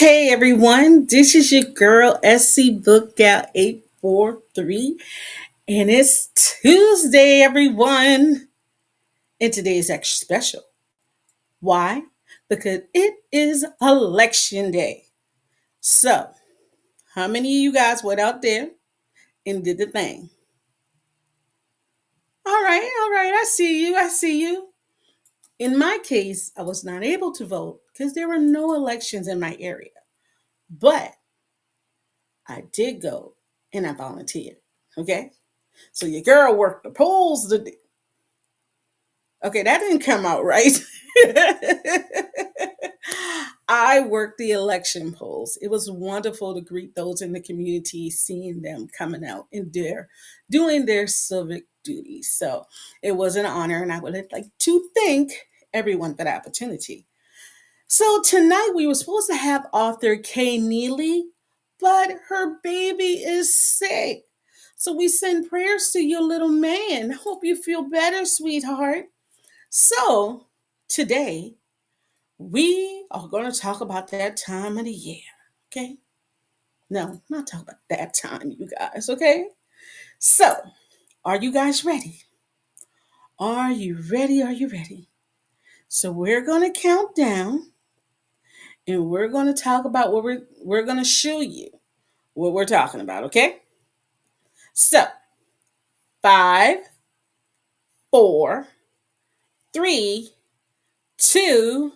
Hey everyone, this is your girl SC BookGal 843, and it's Tuesday, everyone. And today is extra special. Why? Because it is election day. So, how many of you guys went out there and did the thing? All right, I see you. In my case, I was not able to vote because there were no elections in my area. But I did go and I volunteered. Okay? So your girl worked the polls today. Okay, that didn't come out right. I worked the election polls. It was wonderful to greet those in the community, seeing them coming out and doing their civic duties. So it was an honor, and I would like to thank everyone for the opportunity. So tonight we were supposed to have author Kay Neely, but her baby is sick. So we send prayers to your little man. Hope you feel better, sweetheart. So today we are going to talk about that time of the year. Okay? No, not talk about that time, you guys. Okay? So, are you guys ready? Are you ready? Are you ready? So we're going to count down and we're going to talk about what we're going to show you what we're talking about, okay? So, 5, 4, 3, 2,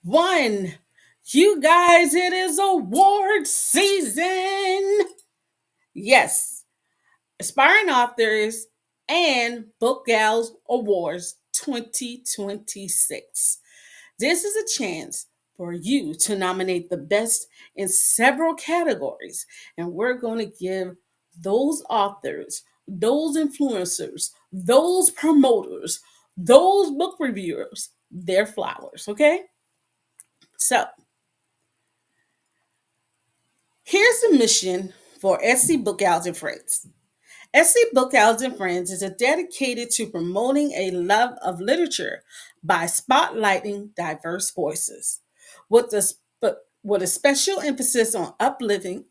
1. You guys, it is award season. Yes, aspiring authors and Book Gals Awards 2026. This is a chance for you to nominate the best in several categories, and we're going to give those authors, those influencers, those promoters, those book reviewers their flowers, okay? So, here's the mission for SC BookGals and Friends. SC BookGals and Friends is dedicated to promoting a love of literature by spotlighting diverse voices, with a special emphasis on uplifting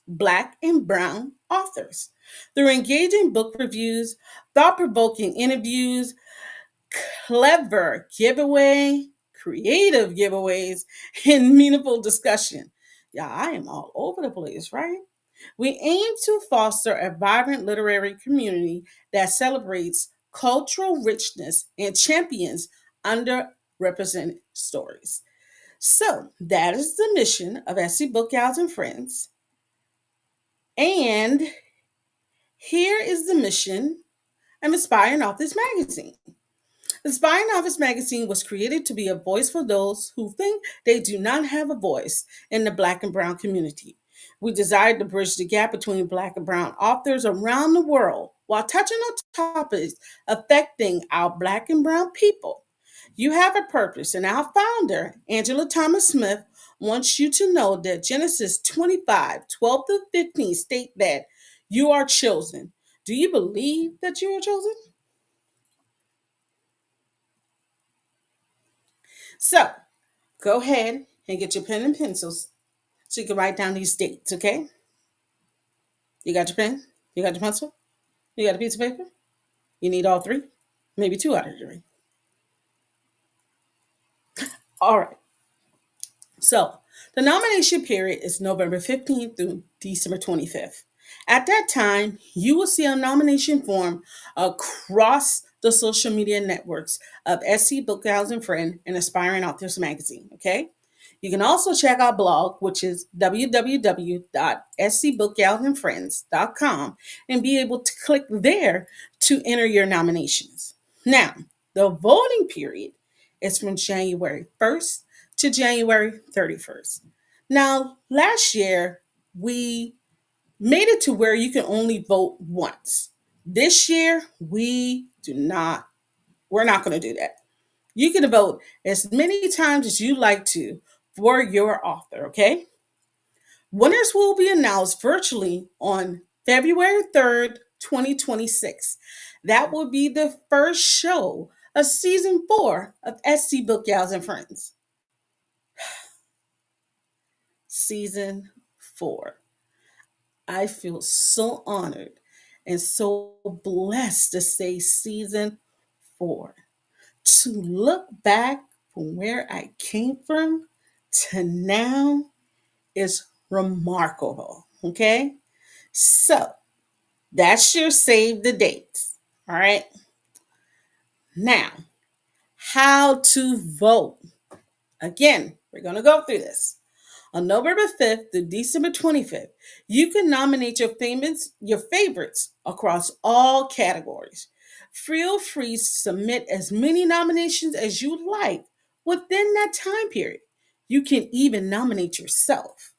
Black and Brown authors through engaging book reviews, thought-provoking interviews, clever giveaway, creative giveaways, and meaningful discussion. Yeah, I am all over the place, right? We aim to foster a vibrant literary community that celebrates cultural richness and champions underrepresented stories. So that is the mission of SC Book Gals and Friends. And here is the mission of Inspiring Authors Magazine. Inspiring Office Magazine was created to be a voice for those who think they do not have a voice in the Black and Brown community. We desired to bridge the gap between Black and Brown authors around the world while touching on topics affecting our Black and Brown people. You have a purpose, and our founder, Angela Thomas Smith, wants you to know that Genesis 25:12-15 state that you are chosen. Do you believe that you are chosen? So, go ahead and get your pen and pencils so you can write down these dates, okay? You got your pen? You got your pencil? You got a piece of paper? You need all three? Maybe two out of three. All right. So, the nomination period is November 15th through December 25th. At that time, you will see a nomination form across the social media networks of SC Book Gals and Friend and Aspiring Authors Magazine, okay? You can also check our blog, which is www.scbookgalsandfriends.com, and be able to click there to enter your nominations. Now, the voting period is from January 1st to January 31st. Now, last year, we made it to where you can only vote once. This year, we're not going to do that. You can vote as many times as you like to for your author, okay? Winners will be announced virtually on February 3rd, 2026. That will be the first show of season 4 of SC Book Gals and Friends. season 4. I feel so honored and so blessed to say season 4. To look back from where I came from to now is remarkable. Okay? So that's your save the dates. All right. Now, how to vote. Again, we're going to go through this. On November 5th to December 25th, you can nominate your favorites across all categories. Feel free to submit as many nominations as you like within that time period. You can even nominate yourself.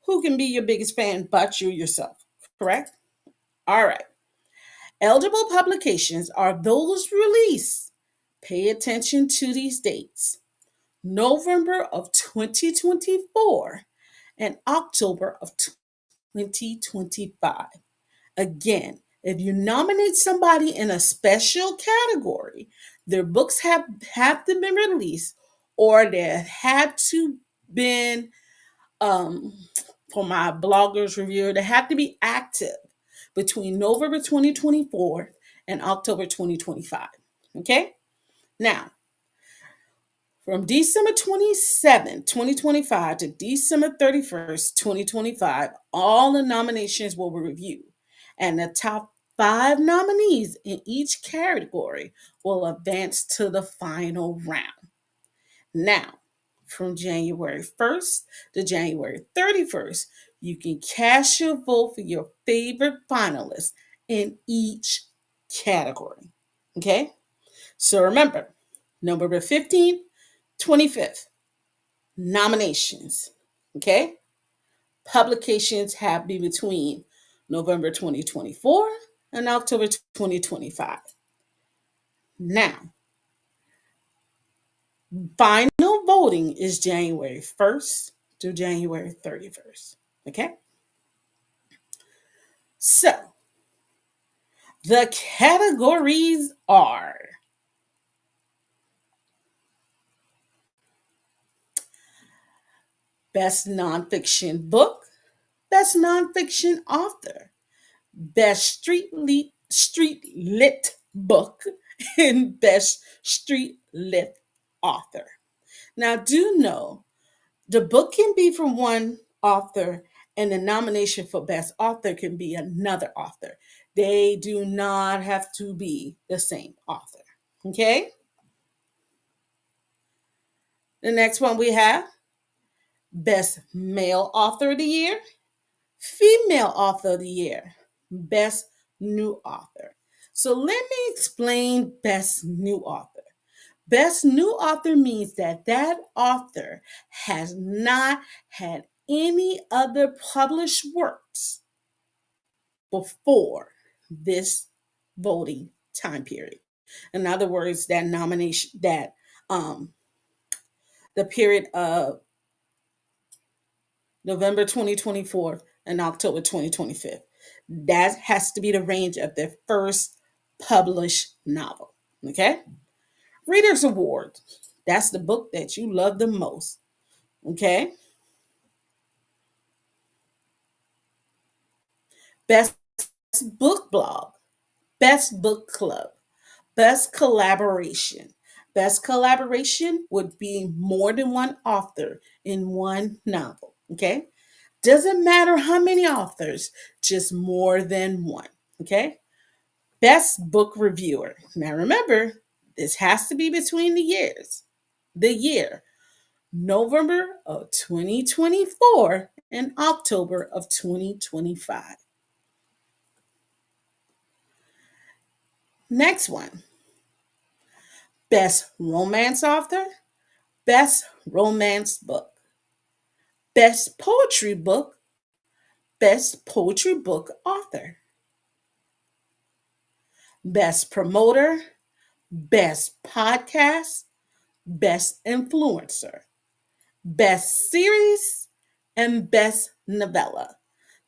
Who can be your biggest fan but you yourself? Correct? All right. Eligible publications are those released. Pay attention to these dates. November of 2024 and October of 2025. Again, if you nominate somebody in a special category, their books have to be released or they had to been um, for my bloggers reviewer, they have to be active between November 2024 and October 2025. Okay? Now, from December 27, 2025 to December 31st, 2025, all the nominations will be reviewed. And the top 5 nominees in each category will advance to the final round. Now, from January 1st to January 31st, you can cast your vote for your favorite finalists in each category. Okay? So remember, November 15th, 25th, nominations. Okay? Publications have been between November 2024 and October 2025. Now, final voting is January 1st to January 31st. Okay? So, the categories are Best Nonfiction Book, Best Nonfiction Author, Best Street Lit Book, and Best Street Lit Author. Now, do know the book can be from one author, and the nomination for Best Author can be another author. They do not have to be the same author. Okay? The next one we have Best Male Author of the Year, Female Author of the Year, Best New Author. So let me explain Best New Author. Best New Author means that author has not had any other published works before this voting time period. In other words, that nomination, that the period of November 2024 and October 2025. That has to be the range of their first published novel. Okay? Reader's Award. That's the book that you love the most. Okay? Best book blog, best book club, best collaboration. Best collaboration would be more than one author in one novel. Okay? Doesn't matter how many authors, just more than one. Okay? Best book reviewer. Now remember, this has to be between the years. The year, November of 2024 and October of 2025. Next one. Best romance author, best romance book, best poetry book, best poetry book author, best promoter, best podcast, best influencer, best series, and best novella.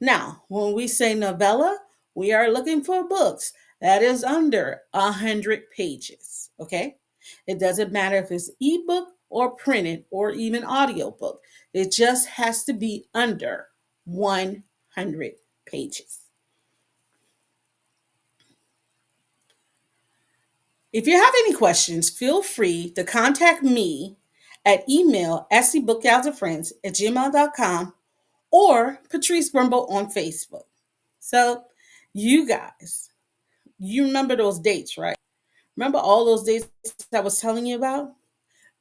Now, when we say novella, we are looking for books that is under 100 pages. Okay? It doesn't matter if it's ebook or printed or even audiobook. It just has to be under 100 pages. If you have any questions, feel free to contact me at email scbookgalsandfriends at gmail.com or Patrice Grimball on Facebook. So, you guys, you remember those dates, right? Remember all those dates I was telling you about?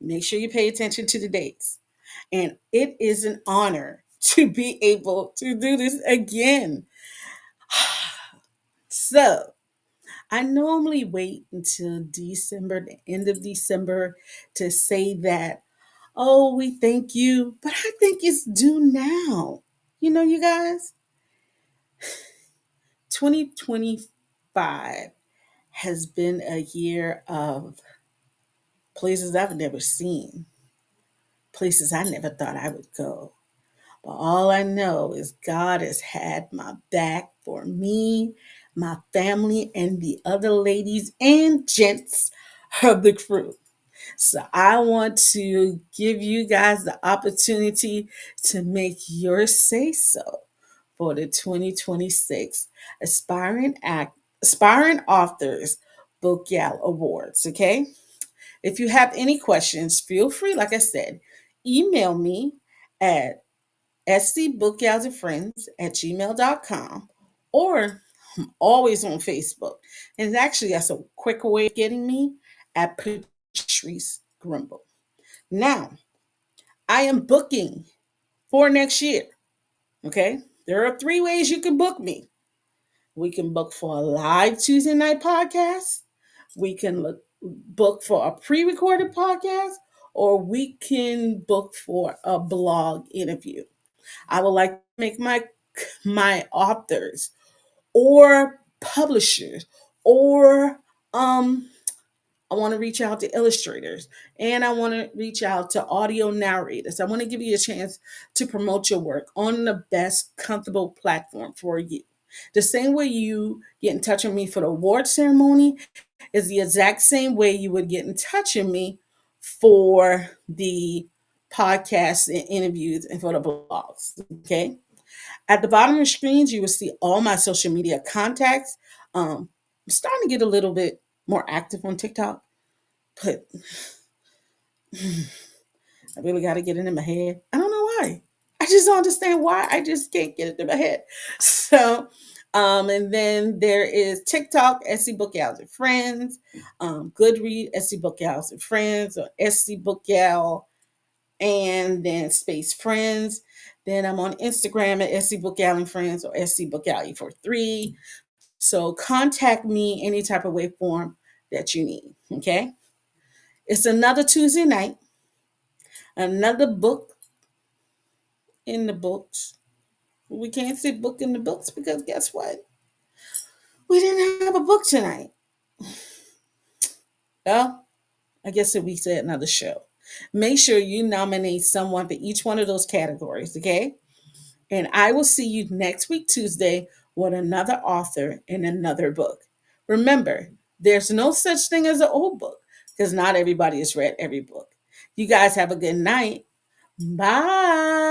Make sure you pay attention to the dates. And it is an honor to be able to do this again. So, I normally wait until December, the end of December, to say that, oh, we thank you, but I think it's due now. You guys, 2025 has been a year of places I've never seen, places I never thought I would go. But all I know is God has had my back for me, my family, and the other ladies and gents of the crew. So I want to give you guys the opportunity to make your say so for the 2026 Aspiring Authors BookGal Awards. Okay. If you have any questions, feel free, like I said, email me at scbookgalsandfriends at gmail.com, or I'm always on Facebook. And actually, that's a quicker way of getting me at Patrice Grimball. Now, I am booking for next year. Okay. There are three ways you can book me. We can book for a live Tuesday night podcast. We can book for a pre recorded podcast, or we can book for a blog interview. I would like to make my authors or publishers or I want to reach out to illustrators, and I want to reach out to audio narrators. I want to give you a chance to promote your work on the best comfortable platform for you. The same way you get in touch with me for the award ceremony is the exact same way you would get in touch with me for the podcasts and interviews and for the blogs. Okay. At the bottom of the screens, you will see all my social media contacts. I'm starting to get a little bit more active on TikTok, but I really got to get it in my head. I don't know why. I just don't understand why. I just can't get it in my head. So, and then there is TikTok, SC BookGals and Friends, Goodread, SC BookGals and Friends, or SC BookGal and then Space Friends. Then I'm on Instagram at SC BookGal and Friends or SC BookGal for 3. So contact me any type of way form that you need. Okay. It's another Tuesday night, another book in the books. We can't say book in the books because guess what? We didn't have a book tonight. Well, I guess if we said another show. Make sure you nominate someone for each one of those categories, okay? And I will see you next week, Tuesday, with another author and another book. Remember, there's no such thing as an old book because not everybody has read every book. You guys have a good night. Bye.